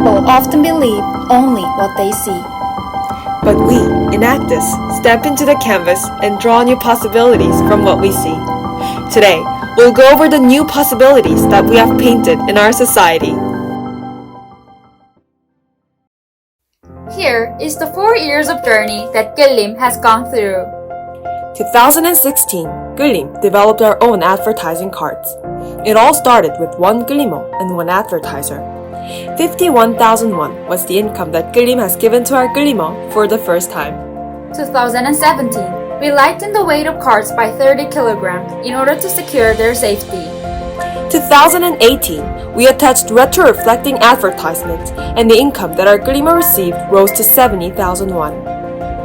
People often believe only what they see. But we, Enactus, step into the canvas and draw new possibilities from what we see. Today, we'll go over the new possibilities that we have painted in our society. Here is the 4 years of journey that Gillim has gone through. 2016, Gillim developed our own advertising cards. It all started with one Gillimo and one advertiser. 51,000 won was the income that Gillim has given to our Gillimo for the first time. 2017, we lightened the weight of cards by 30 kilograms in order to secure their safety. 2018, we attached retro-reflecting advertisements, and the income that our Gillimo received rose to 70,000 won.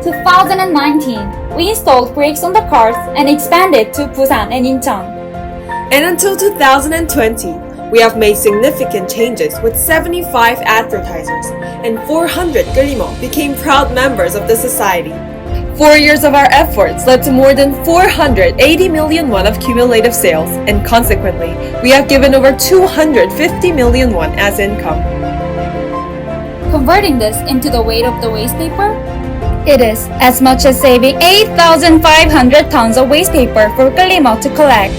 2019, we installed brakes on the cards and expanded to Busan and Incheon. And until 2020, we have made significant changes with 75 advertisers, and 400 Gillimo became proud members of the society. 4 years of our efforts led to more than 480 million won of cumulative sales, and consequently, we have given over 250 million won as income. Converting this into the weight of the waste paper, it is as much as saving 8,500 tons of waste paper for Gillimo to collect.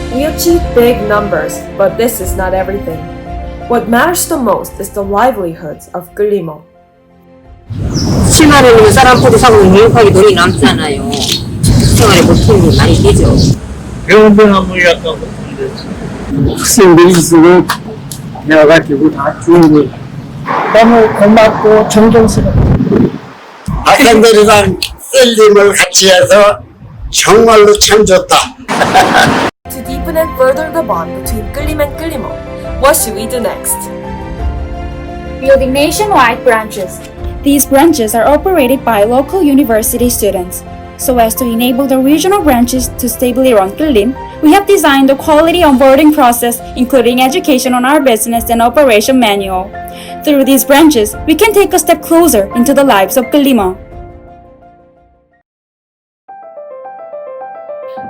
We achieved big numbers, but this is not everything. What matters the most is the livelihoods of Gillimo. 치마를 입는 사람들이 사고 유혹하게 돈이 남잖아요. 생활에 보탬이 많이 되죠. 병원병원 물약과 같은데 학생들이 있으고 내가 가지고 다 주는 거예요. 너무 고맙고 존경스럽고 학생들이랑 셀림을 같이 해서 정말로 참 좋다. To deepen and further the bond between Gillim and Gillimo, what should we do next? Building nationwide branches. These branches are operated by local university students. So as to enable the regional branches to stably run Gillim, we have designed a quality onboarding process including education on our business and operation manual. Through these branches, we can take a step closer into the lives of Gillimo.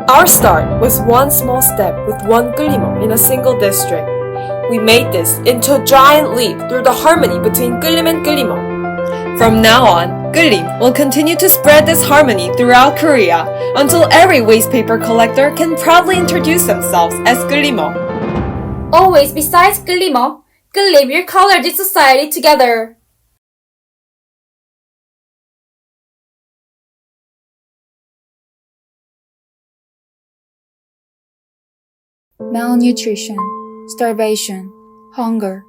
Our start was one small step with one Gillimo in a single district. We made this into a giant leap through the harmony between Gillim and Gillimo. From now on, Gillim will continue to spread this harmony throughout Korea until every waste paper collector can proudly introduce themselves as Gillimo. Always besides Gillimo, Gillim will color this society together. Malnutrition, starvation, hunger.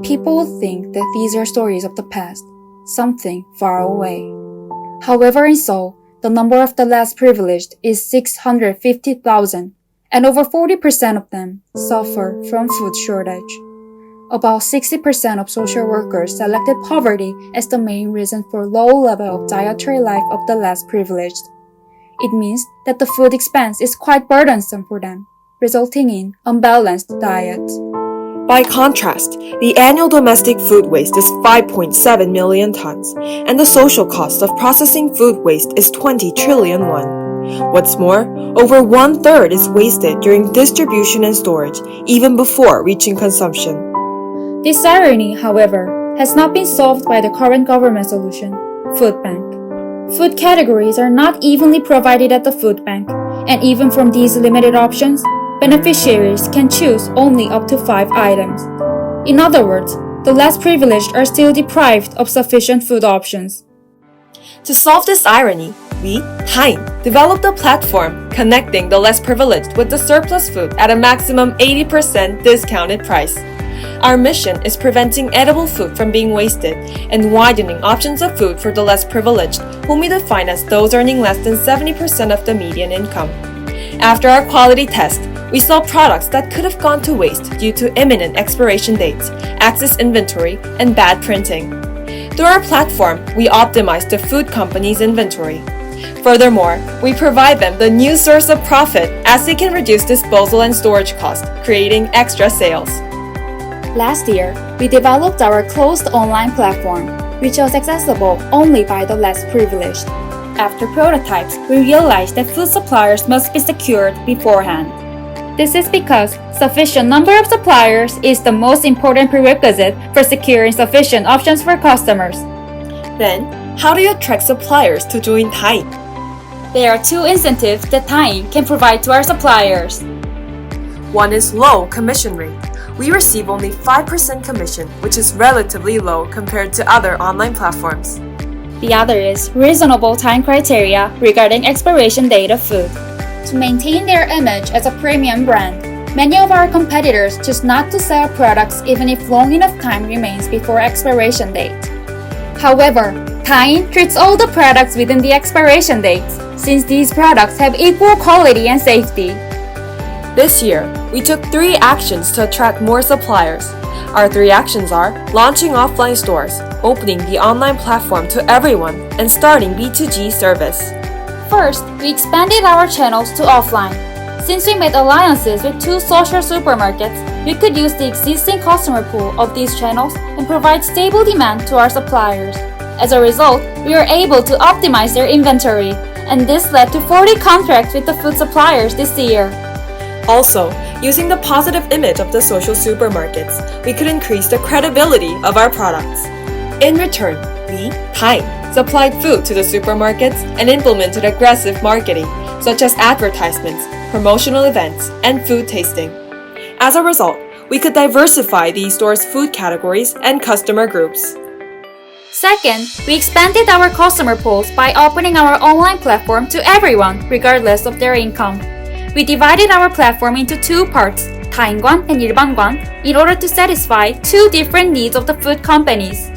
People will think that these are stories of the past, something far away. However, in Seoul, the number of the less privileged is 650,000, and over 40% of them suffer from food shortage. About 60% of social workers selected poverty as the main reason for low level of dietary life of the less privileged. It means that the food expense is quite burdensome for them, resulting in unbalanced diet. By contrast, the annual domestic food waste is 5.7 million tons, and the social cost of processing food waste is 20 trillion won. What's more, over 1/3 is wasted during distribution and storage, even before reaching consumption. This irony, however, has not been solved by the current government solution, food bank. Food categories are not evenly provided at the food bank, and even from these limited options, beneficiaries can choose only up to 5 items. In other words, the less privileged are still deprived of sufficient food options. To solve this irony, we, Hein, developed a platform connecting the less privileged with the surplus food at a maximum 80% discounted price. Our mission is preventing edible food from being wasted and widening options of food for the less privileged, whom we define as those earning less than 70% of the median income. After our quality test, we saw products that could have gone to waste due to imminent expiration dates, excess inventory, and bad printing. Through our platform, we optimized the food company's inventory. Furthermore, we provide them the new source of profit as they can reduce disposal and storage costs, creating extra sales. Last year, we developed our closed online platform, which was accessible only by the less privileged. After prototypes, we realized that food suppliers must be secured beforehand. This is because sufficient number of suppliers is the most important prerequisite for securing sufficient options for customers. Then, how do you attract suppliers to join Taing? There are two incentives that Taing can provide to our suppliers. One is low commission rate. We receive only 5% commission, which is relatively low compared to other online platforms. The other is reasonable time criteria regarding expiration date of food. To maintain their image as a premium brand, many of our competitors choose not to sell products even if long enough time remains before expiration date. However, Taing treats all the products within the expiration dates, since these products have equal quality and safety. This year, we took 3 actions to attract more suppliers. Our 3 actions are launching offline stores, opening the online platform to everyone, and starting B2G service. First, we expanded our channels to offline. Since we made alliances with 2 social supermarkets, we could use the existing customer pool of these channels and provide stable demand to our suppliers. As a result, we were able to optimize their inventory, and this led to 40 contracts with the food suppliers this year. Also, using the positive image of the social supermarkets, we could increase the credibility of our products. In return, we, Taing, supplied food to the supermarkets and implemented aggressive marketing, such as advertisements, promotional events, and food tasting. As a result, we could diversify these stores' food categories and customer groups. Second, we expanded our customer pools by opening our online platform to everyone, regardless of their income. We divided our platform into 2 parts, 타인관 and 일반관, in order to satisfy 2 different needs of the food companies.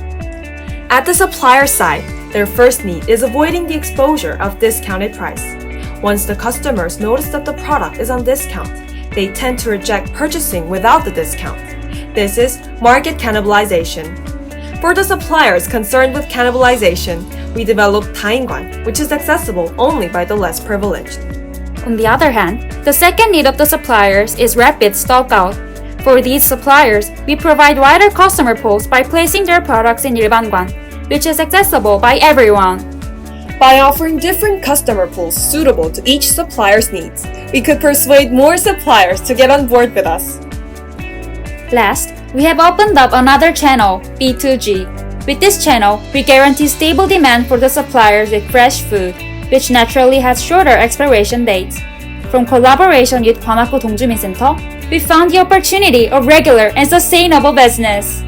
At the supplier side, their first need is avoiding the exposure of discounted price. Once the customers notice that the product is on discount, they tend to reject purchasing without the discount. This is market cannibalization. For the suppliers concerned with cannibalization, we developed 타인관, which is accessible only by the less privileged. On the other hand, the second need of the suppliers is rapid stockout. For these suppliers, we provide wider customer pools by placing their products in 일반관, which is accessible by everyone. By offering different customer pools suitable to each supplier's needs, we could persuade more suppliers to get on board with us. Last, we have opened up another channel, B2G. With this channel, we guarantee stable demand for the suppliers with fresh food, which naturally has shorter expiration dates. From collaboration with 관악구 동주민센터, we found the opportunity of regular and sustainable business.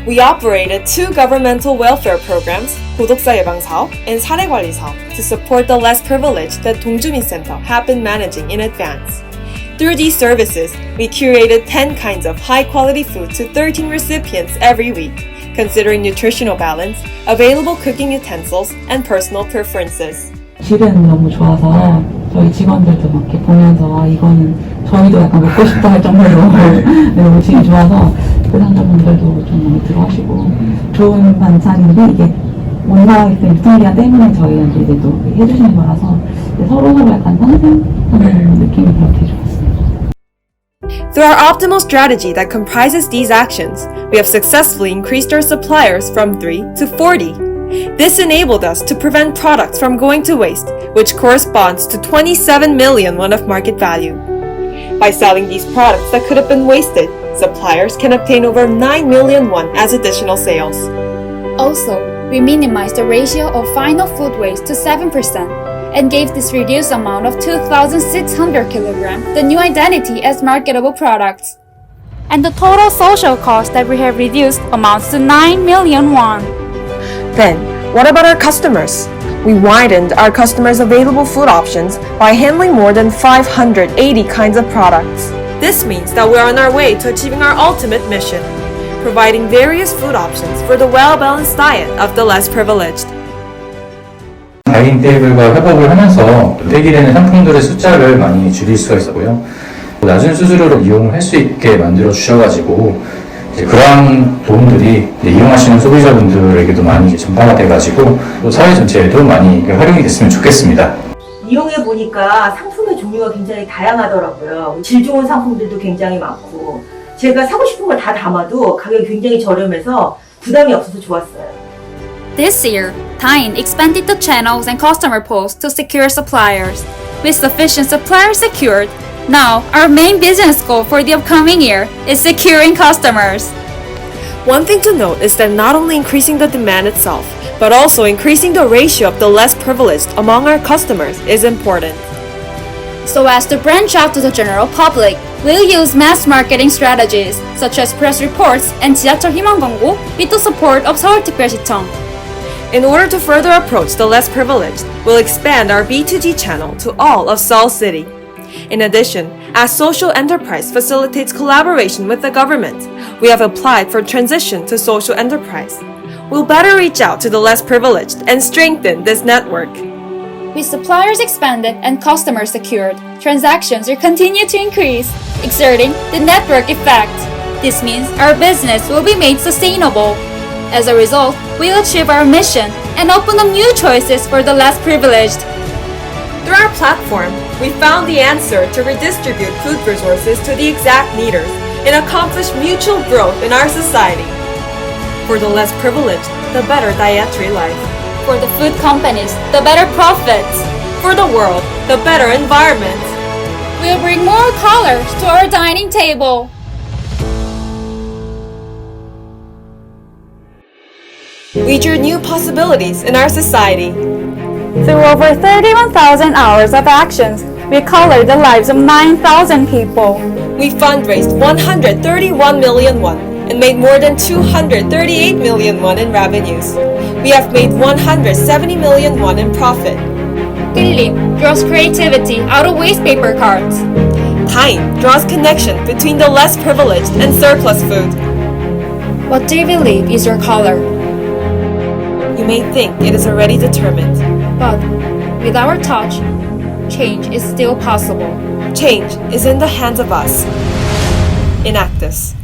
We operated 2 governmental welfare programs, 구독자 예방 사업 and 사례 관리 사업, to support the less privileged that 동주민센터 have been managing in advance. Through these services, we curated 10 kinds of high-quality food to 13 recipients every week, considering nutritional balance, available cooking utensils, and personal preferences. 질은 너무 좋아서 저희 직원들도 막 이렇게 보면서 이거는 저희도 약간 먹고 싶다 할 정도로 너무 질이 좋아서 그 상사분들도 좀 마음에 들어 하시고 좋은 반찬인데 이게 못 나가기 때문에 유통기한 때문에 저희한테 이제 또 해주시는 거라서 서로 약간 상생하는 느낌이 그렇게 좋았어요. Through our optimal strategy that comprises these actions, we have successfully increased our suppliers from 3 to 40. This enabled us to prevent products from going to waste, which corresponds to 27 million won of market value. By selling these products that could have been wasted, suppliers can obtain over 9 million won as additional sales. Also, we minimized the ratio of final food waste to 7%. And gave this reduced amount of 2,600 kilograms the new identity as marketable products. And the total social cost that we have reduced amounts to 9 million won. Then, what about our customers? We widened our customers' available food options by handling more than 580 kinds of products. This means that we are on our way to achieving our ultimate mission, providing various food options for the well-balanced diet of the less privileged. 다이닝 테이블과 협업을 하면서 폐기되는 상품들의 숫자를 많이 줄일 수가 있었고요. 낮은 수수료로 이용을 할 수 있게 만들어 주셔가지고 그러한 도움들이 이용하시는 소비자분들에게도 많이 전파가 돼가지고 또 사회 전체에도 많이 활용이 됐으면 좋겠습니다. 이용해 보니까 상품의 종류가 굉장히 다양하더라고요. 질 좋은 상품들도 굉장히 많고 제가 사고 싶은 걸 다 담아도 가격이 굉장히 저렴해서 부담이 없어서 좋았어요. This year, Taing expanded the channels and customer pools to secure suppliers. With sufficient suppliers secured, Now, our main business goal for the upcoming year is securing customers. One thing to note is that not only increasing the demand itself, but also increasing the ratio of the less privileged among our customers is important. So as to branch out to the general public, we'll use mass marketing strategies such as press reports and 지하철 희망 광고 with the support of 서울특별시청. In order to further approach the less privileged, we'll expand our B2G channel to all of Seoul City. In addition, as social enterprise facilitates collaboration with the government, we have applied for transition to social enterprise. We'll better reach out to the less privileged and strengthen this network. With suppliers expanded and customers secured, transactions will continue to increase, exerting the network effect. This means our business will be made sustainable. As a result, we'll achieve our mission and open up new choices for the less privileged. Through our platform, we found the answer to redistribute food resources to the exact needers and accomplish mutual growth in our society. For the less privileged, the better dietary life. For the food companies, the better profits. For the world, the better environment. We'll bring more colors to our dining table. We drew new possibilities in our society. Through over 31,000 hours of actions, we colored the lives of 9,000 people. We fundraised 131 million won and made more than 238 million won in revenues. We have made 170 million won in profit. Killim draws creativity out of waste paper cards. Time draws connection between the less privileged and surplus food. What do you believe is your color? You may think it is already determined. But with our touch, change is still possible. Change is in the hands of us. Enactus.